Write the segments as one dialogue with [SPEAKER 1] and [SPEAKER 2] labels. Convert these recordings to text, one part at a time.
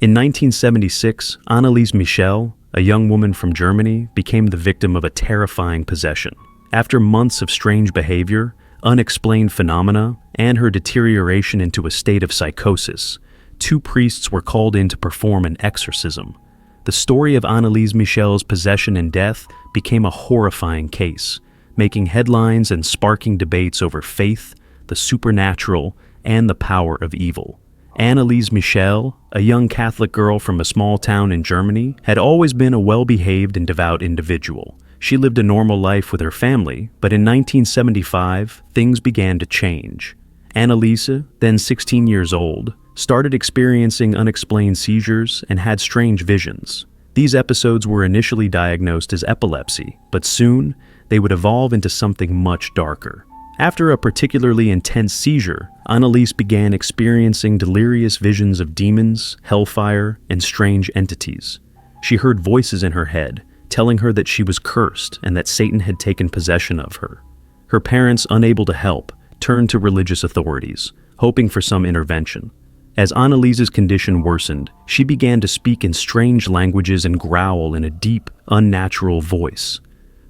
[SPEAKER 1] In 1976, Anneliese Michel, a young woman from Germany, became the victim of a terrifying possession. After months of strange behavior, unexplained phenomena, and her deterioration into a state of psychosis, 2 priests were called in to perform an exorcism. The story of Anneliese Michel's possession and death became a horrifying case, making headlines and sparking debates over faith, the supernatural, and the power of evil. Anneliese Michel, a young Catholic girl from a small town in Germany, had always been a well-behaved and devout individual. She lived a normal life with her family, but in 1975, things began to change. Anneliese, then 16 years old, started experiencing unexplained seizures and had strange visions. These episodes were initially diagnosed as epilepsy, but soon they would evolve into something much darker. After a particularly intense seizure, Anneliese began experiencing delirious visions of demons, hellfire, and strange entities. She heard voices in her head, telling her that she was cursed and that Satan had taken possession of her. Her parents, unable to help, turned to religious authorities, hoping for some intervention. As Anneliese's condition worsened, she began to speak in strange languages and growl in a deep, unnatural voice.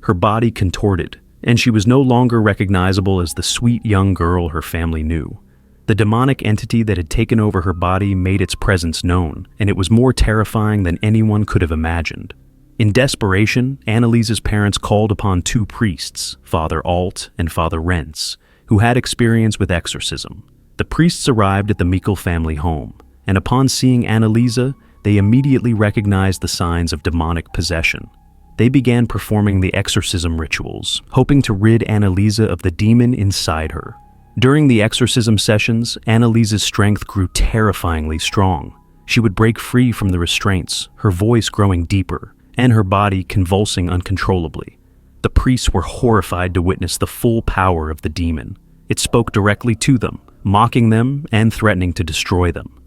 [SPEAKER 1] Her body contorted, and she was no longer recognizable as the sweet young girl her family knew. The demonic entity that had taken over her body made its presence known, and it was more terrifying than anyone could have imagined. In desperation, Anneliese's parents called upon 2 priests, Father Alt and Father Rentz, who had experience with exorcism. The priests arrived at the Michel family home, and upon seeing Anneliese, they immediately recognized the signs of demonic possession. They began performing the exorcism rituals, hoping to rid Anneliese of the demon inside her. During the exorcism sessions, Anneliese's strength grew terrifyingly strong. She would break free from the restraints, her voice growing deeper, and her body convulsing uncontrollably. The priests were horrified to witness the full power of the demon. It spoke directly to them, mocking them and threatening to destroy them.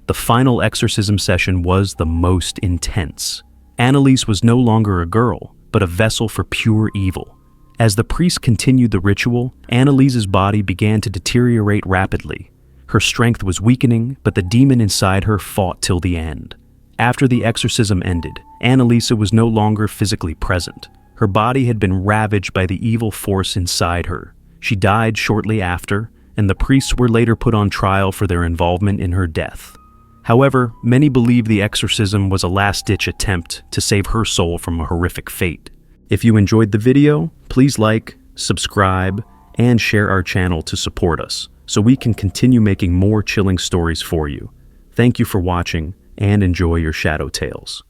[SPEAKER 1] The final exorcism session was the most intense. Anneliese was no longer a girl, but a vessel for pure evil. As the priests continued the ritual, Anneliese's body began to deteriorate rapidly. Her strength was weakening, but the demon inside her fought till the end. After the exorcism ended, Anneliese was no longer physically present. Her body had been ravaged by the evil force inside her. She died shortly after, and the priests were later put on trial for their involvement in her death. However, many believe the exorcism was a last-ditch attempt to save her soul from a horrific fate. If you enjoyed the video, please like, subscribe, and share our channel to support us, so we can continue making more chilling stories for you. Thank you for watching, and enjoy your shadow tales.